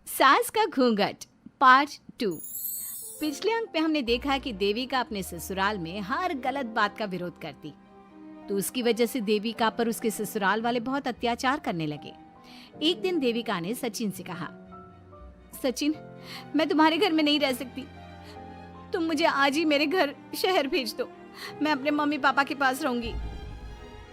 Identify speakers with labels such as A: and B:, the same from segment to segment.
A: सास का घूंघट पार्ट 2। पिछले अंक में हमने देखा कि देविका अपने ससुराल में हर गलत बात का विरोध करती, तो उसकी वजह से देविका पर उसके ससुराल वाले बहुत अत्याचार करने लगे। एक दिन देविका ने सचिन से कहा, सचिन, मैं तुम्हारे घर में नहीं रह सकती, तुम मुझे आज ही मेरे घर शहर भेज दो, मैं अपने मम्मी पापा के पास रहूंगी।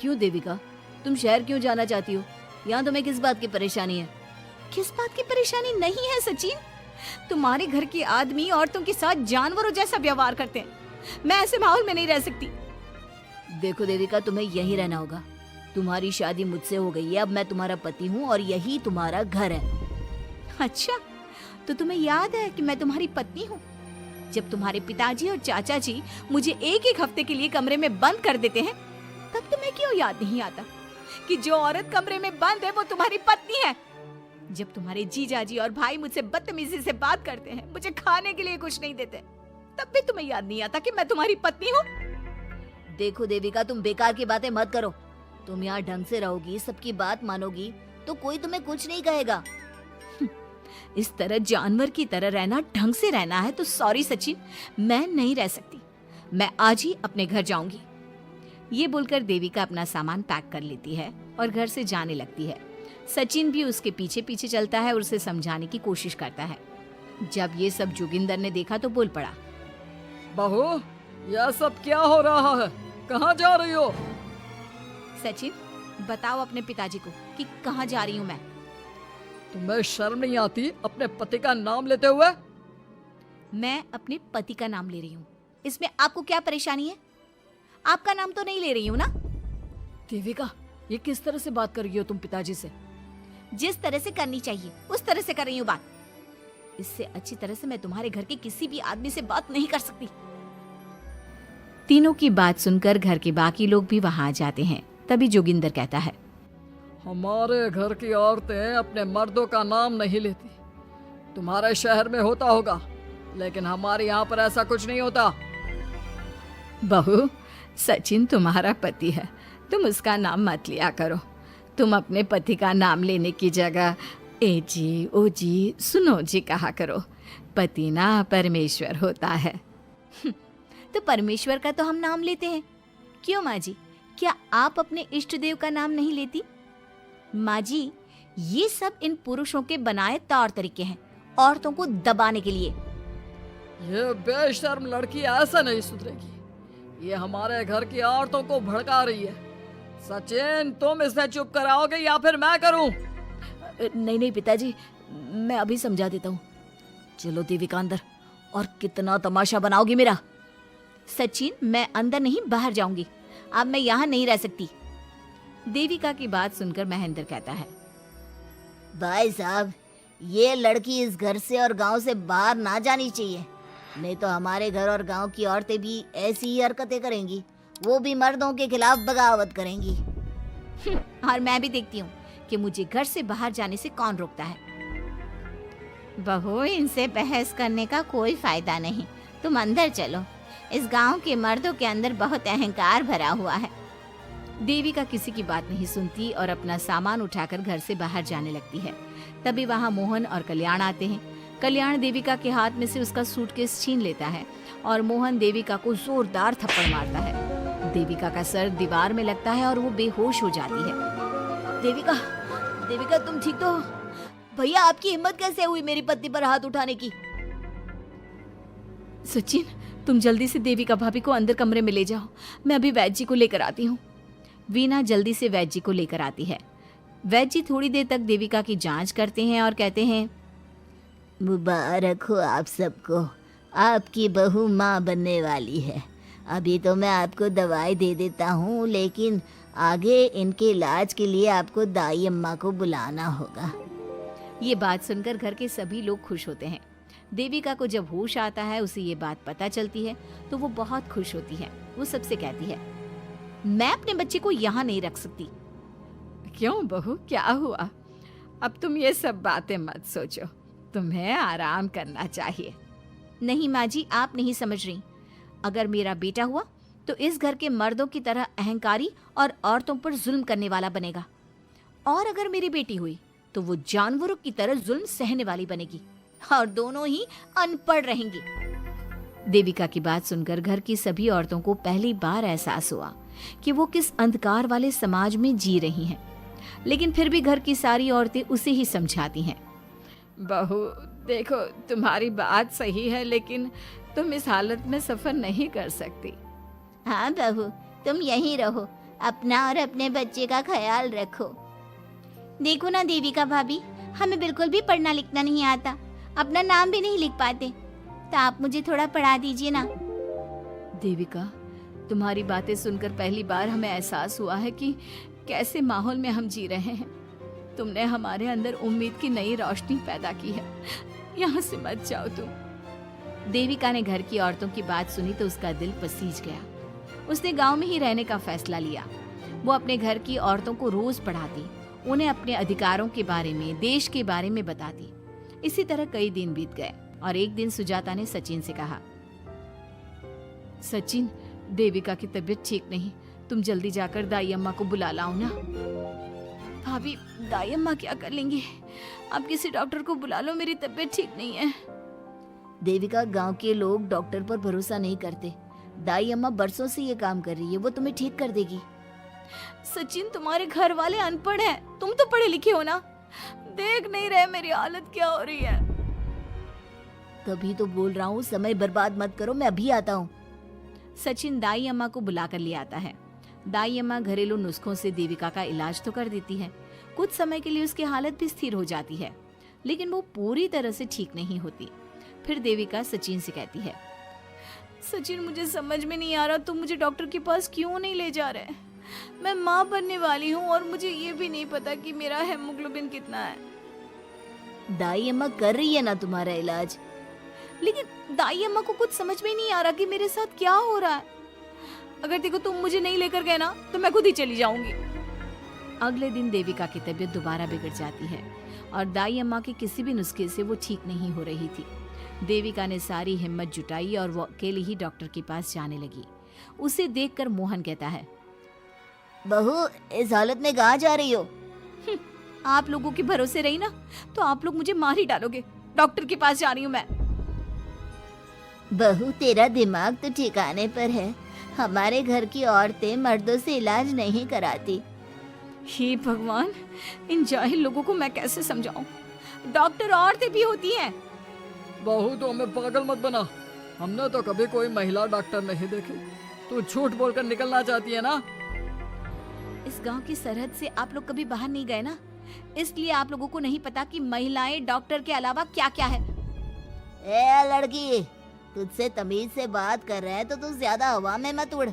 B: क्यों देविका, तुम शहर क्यों जाना चाहती हो? यहाँ तुम्हें किस बात की परेशानी है?
A: किस बात की परेशानी नहीं है सचिन, तुम्हारे घर के आदमी औरतों के साथ जानवरों जैसा व्यवहार करते हैं, मैं ऐसे माहौल में नहीं रह सकती।
B: देखो देविका, तुम्हें यहीं रहना होगा। तुम्हारी शादी मुझसे हो गई है, अब मैं तुम्हारा पति हूँ और यही तुम्हारा घर है।
A: अच्छा, तो तुम्हें याद है कि मैं तुम्हारी पत्नी हूँ? जब तुम्हारे पिताजी और चाचा जी मुझे एक एक हफ्ते के लिए कमरे में बंद कर देते हैं, तब तुम्हें क्यों याद नहीं आता कि जो औरत कमरे में बंद है वो तुम्हारी पत्नी है? जब तुम्हारे जीजाजी और भाई मुझसे बदतमीजी से बात करते हैं, मुझे खाने के लिए कुछ नहीं देते, तब भी तुम्हें याद नहीं आता कि मैं तुम्हारी पत्नी हूँ?
B: देखो देविका, तुम बेकार की बातें मत करो। तुम यहाँ ढंग से रहोगी, सबकी बात मानोगी, तो कोई तुम्हें कुछ नहीं कहेगा।
A: इस तरह जानवर की तरह रहना, ढंग से रहना है तो सॉरी सचिन, मैं नहीं रह सकती, मैं आज ही अपने घर जाऊंगी। ये बोलकर देविका अपना सामान पैक कर लेती है और घर से जाने लगती है। सचिन भी उसके पीछे पीछे चलता है और उसे समझाने की कोशिश करता है। जब ये सब जोगिंदर ने देखा तो बोल पड़ा,
C: बहू, यह सब क्या हो रहा है? कहाँ जा रही हो?
A: सचिन, बताओ अपने पिताजी को कि कहाँ जा रही हूँ मैं।
C: तुम्हें शर्म नहीं आती अपने पति का नाम लेते हुए?
A: मैं अपने पति का नाम ले रही हूँ, इसमें आपको क्या परेशानी है? आपका नाम तो नहीं ले रही हूँ ना?
B: देविका, ये किस तरह से बात कर रही हो तुम पिताजी से?
A: जिस तरह से करनी चाहिए उस तरह से कर रही हूँ बात। इससे अच्छी तरह से मैं तुम्हारे घर के किसी भी आदमी से बात नहीं कर सकती। तीनों की बात सुनकर घर के बाकी लोग भी वहां आ जाते हैं। तभी जोगिंदर कहता है,
C: हमारे घर की औरतें अपने मर्दों का नाम नहीं लेती। तुम्हारे शहर में होता होगा, लेकिन हमारे यहाँ पर ऐसा कुछ नहीं होता।
A: बहू, सचिन तुम्हारा पति है, तुम उसका नाम मत लिया करो। तुम अपने पति का नाम लेने की जगह ए जी, ओ जी, सुनो जी कहा करो। पति ना परमेश्वर होता है। तो परमेश्वर का तो हम नाम लेते हैं। क्यों माँ जी, क्या आप अपने इष्ट देव का नाम नहीं लेती? माँ जी, ये सब इन पुरुषों के बनाए तौर तरीके हैं, औरतों को दबाने के लिए।
C: ये बेशर्म लड़की ऐसा नहीं सुधरेगी। ये हमारे घर की औरतों को भड़का रही है। सचिन, तुम इसे चुप कराओगे या फिर मैं करूं?
B: नहीं नहीं पिताजी, मैं अभी समझा देता हूँ। चलो देविका अंदर, और कितना तमाशा बनाओगी मेरा।
A: सचिन, मैं अंदर नहीं बाहर जाऊंगी, अब मैं यहाँ नहीं रह सकती। देविका की बात सुनकर महेंद्र कहता है,
B: भाई साहब, ये लड़की इस घर से और गांव से बाहर ना जानी चाहिए, नहीं तो हमारे घर और गांव की औरतें भी ऐसी ही हरकतें करेंगी, वो भी मर्दों के खिलाफ बगावत करेंगी।
A: और मैं भी देखती हूँ कि मुझे घर से बाहर जाने से कौन रोकता है। बहू, इनसे बहस करने का कोई फायदा नहीं, तुम अंदर चलो। इस गांव के मर्दों के अंदर बहुत अहंकार भरा हुआ है। देविका किसी की बात नहीं सुनती और अपना सामान उठाकर घर से बाहर जाने लगती है। तभी वहाँ मोहन और कल्याण आते हैं। कल्याण देविका के हाथ में से उसका सूटकेस छीन लेता है और मोहन देविका को जोरदार थप्पड़ मारता है। देविका का सर दीवार में लगता है और वो बेहोश हो जाती है।
B: देविका, देविका तुम ठीक तो हो? भैया, आपकी हिम्मत कैसे हुई मेरी पत्नी पर हाथ उठाने की?
A: सचिन, तुम जल्दी से देविका भाभी को अंदर कमरे में ले जाओ, मैं अभी वैद्य जी को लेकर आती हूँ। वीना जल्दी से वैद्य जी को लेकर आती है। वैद्य जी थोड़ी देर तक देविका की जांच करते हैं और कहते हैं,
B: मुबारक हो आप सबको, आपकी बहू माँ बनने वाली है। अभी तो मैं आपको दवाई दे देता हूँ, लेकिन आगे इनके इलाज के लिए आपको दाई अम्मा को बुलाना होगा।
A: ये बात सुनकर घर के सभी लोग खुश होते हैं। देविका को जब होश आता है, उसे ये बात पता चलती है तो वो बहुत खुश होती है। वो सबसे कहती है, मैं अपने बच्चे को यहाँ नहीं रख सकती। क्यों बहू, क्या हुआ? अब तुम ये सब बातें मत सोचो, तुम्हें आराम करना चाहिए। नहीं माँ जी, आप नहीं समझ रही। अगर मेरा बेटा हुआ तो इस घर के मर्दों की तरह अहंकारी और औरतों पर जुल्म करने वाला बनेगा, और अगर मेरी बेटी हुई तो वो जानवरों की तरह जुल्म सहने वाली बनेगी और दोनों ही अनपढ़ रहेंगी। देविका की बात सुनकर घर की सभी औरतों को पहली बार एहसास हुआ कि वो किस अंधकार वाले समाज में जी रही हैं। लेकिन फिर भी घर की सारी औरतें उसे ही समझाती हैं। बहू देखो, तुम्हारी बात सही है, लेकिन तुम इस हालत में सफर नहीं कर सकती।
B: हाँ बहू, तुम यहीं रहो, अपना और अपने बच्चे का ख्याल रखो।
A: देखो ना देविका भाभी, हमें बिल्कुल भी पढ़ना लिखना नहीं आता, अपना नाम भी नहीं लिख पाते, तो आप मुझे थोड़ा पढ़ा दीजिए ना। देविका, तुम्हारी बातें सुनकर पहली बार हमें एहसास हुआ है कि कैसे माहौल में हम जी रहे हैं। तुमने हमारे अंदर उम्मीद की नई रोशनी पैदा की है। यहाँ से मत जाओ तुम। देविका ने घर की औरतों की बात सुनी तो उसका दिल पसीज गया। उसने गांव में ही रहने का फैसला लिया। वो अपने घर की औरतों को रोज पढ़ाती, उन्हें अपने अधिकारों के बारे में, देश के बारे में बताती। इसी तरह कई दिन बीत गए और एक दिन सुजाता ने सचिन से कहा, सचिन, देविका की तबीयत ठीक नहीं, तुम जल्दी जाकर दाई अम्मा को बुला लाओ ना। भाभी, दाई अम्मा क्या कर लेंगी? आप किसी डॉक्टर को बुला लो, मेरी तबीयत ठीक नहीं है।
B: देविका, गांव के लोग डॉक्टर पर भरोसा नहीं करते। दाई अम्मा बरसों से ये काम कर रही है, वो तुम्हें ठीक कर देगी।
A: सचिन, तुम्हारे घर वाले अनपढ़ हैं, तुम तो पढ़े लिखे हो ना, देख नहीं रहे मेरी हालत क्या हो रही है।
B: तभी तो बोल रहा हूँ, समय बर्बाद मत करो, मैं अभी आता हूँ।
A: सचिन दाई अम्मा को बुलाकर ले आता है। दाई अम्मा घरेलू नुस्खों से देविका का इलाज तो कर देती है। कुछ समय के लिए उसकी हालत भी स्थिर हो जाती है, लेकिन वो पूरी तरह से ठीक नहीं होती। फिर देविका सचिन से कहती है, सचिन, मुझे समझ में नहीं आ रहा, तुम मुझे डॉक्टर के पास क्यों नहीं ले जा रहे? मैं माँ बनने वाली हूँ और मुझे ये भी नहीं पता कि मेरा हेमोग्लोबिन कितना है।
B: दाई अम्मा कर रही है ना तुम्हारा इलाज।
A: लेकिन दाई अम्मा को कुछ समझ में नहीं आ रहा कि मेरे साथ क्या हो रहा है। अगर देखो तुम मुझे नहीं लेकर गए ना, तो मैं खुद ही चली जाऊंगी। अगले दिन देविका की तबीयत दोबारा बिगड़ जाती है और दाई अम्मा के किसी भी नुस्खे से वो ठीक नहीं हो रही थी। देविका ने सारी हिम्मत जुटाई और वो अकेली ही डॉक्टर के पास जाने लगी। उसे देखकर मोहन कहता है,
B: बहू, इस हालत में कहाँ जा रही हो?
A: आप लोगों के भरोसे रही ना, तो आप लोग मुझे मार ही डालोगे। डॉक्टर के पास जा रही हूँ मैं।
B: बहू, तेरा दिमाग तो ठिकाने पर है। हमारे घर की औरतें मर्दों से इलाज नहीं कराती।
A: हे भगवान, इन जाहिल लोगों को मैं कैसे समझाऊं? डॉक्टर औरतें भी होती हैं।
C: बहू, तो हमें पागल मत बना, हमने तो कभी कोई महिला डॉक्टर नहीं देखी। तू झूठ बोलकर निकलना चाहती है ना?
A: इस गांव की सरहद से आप लोग कभी बाहर नहीं गए ना, इसलिए आप लोगों को नहीं पता कि महिलाएं डॉक्टर के अलावा क्या क्या है।
B: ए लड़की, तुझसे तमीज से बात कर रहे हैं तो तू ज्यादा हवा में मत उड़।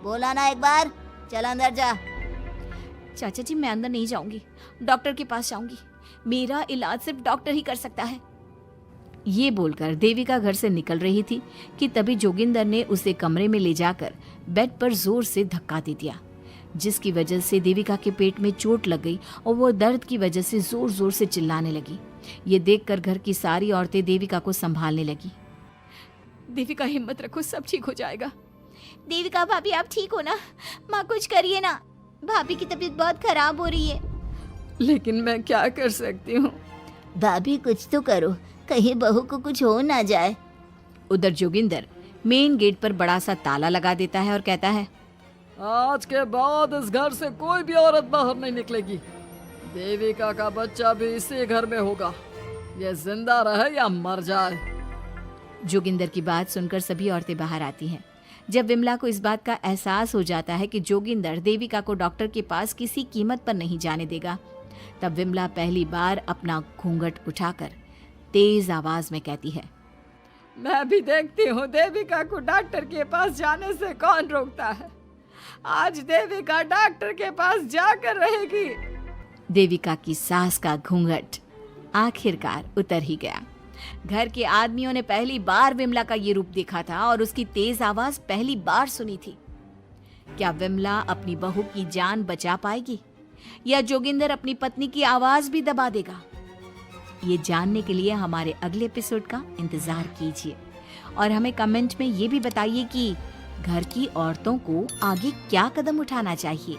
B: बोला ना एक बार, चल अंदर जा।
A: चाचा जी, मैं अंदर नहीं जाऊंगी, डॉक्टर के पास जाऊंगी। मेरा इलाज सिर्फ डॉक्टर ही कर सकता है। ये बोलकर देविका घर से निकल रही थी कि तभी जोगिंदर ने उसे कमरे में ले जाकर बेड पर जोर से धक्का दे दिया, जिसकी वजह से देविका के पेट में चोट लग गई और वो दर्द की वजह से जोर जोर से चिल्लाने लगी। ये देखकर घर की सारी औरतें देविका को संभालने लगी। देविका, हिम्मत रखो, सब ठीक हो जाएगा।
B: देविका भाभी, आप ठीक हो ना? माँ, कुछ करिए ना, भाभी की तबीयत बहुत खराब हो रही है।
A: लेकिन मैं क्या कर सकती हूँ?
B: भाभी, कुछ तो करो, कहीं बहू को कुछ हो ना जाए।
A: उधर जोगिंदर मेन गेट पर बड़ा सा ताला लगा देता है और कहता है,
C: आज के बाद इस घर से कोई भी औरत बाहर नहीं निकलेगी। देविका का बच्चा भी इसी घर में होगा, ये जिंदा रहे या मर जाए।
A: जोगिंदर की बात सुनकर सभी औरतें बाहर आती हैं। जब विमला को इस बात का एहसास हो जाता है कि जोगिंदर देविका को डॉक्टर के पास किसी कीमत पर नहीं जाने देगा, तब विमला पहली बार अपना घूंघट उठाकर तेज आवाज में कहती है, मैं भी देखती हूँ देविका को डॉक्टर के पास जाने से कौन रोकता है। आज देविका डॉक्टर के पास जाकर रहेगी। देविका की सास का घूंघट आखिरकार उतर ही गया। घर के आदमियों ने पहली बार विमला का ये रूप देखा था और उसकी तेज आवाज पहली बार सुनी थी। क्या विमला अपनी बहू की जान बचा पाएगी या जोगिंदर अपनी पत्नी की आवाज भी दबा देगा? ये जानने के लिए हमारे अगले एपिसोड का इंतजार कीजिए और हमें कमेंट में ये भी बताइए कि घर की औरतों को आगे क्या कदम उठाना चाहिए।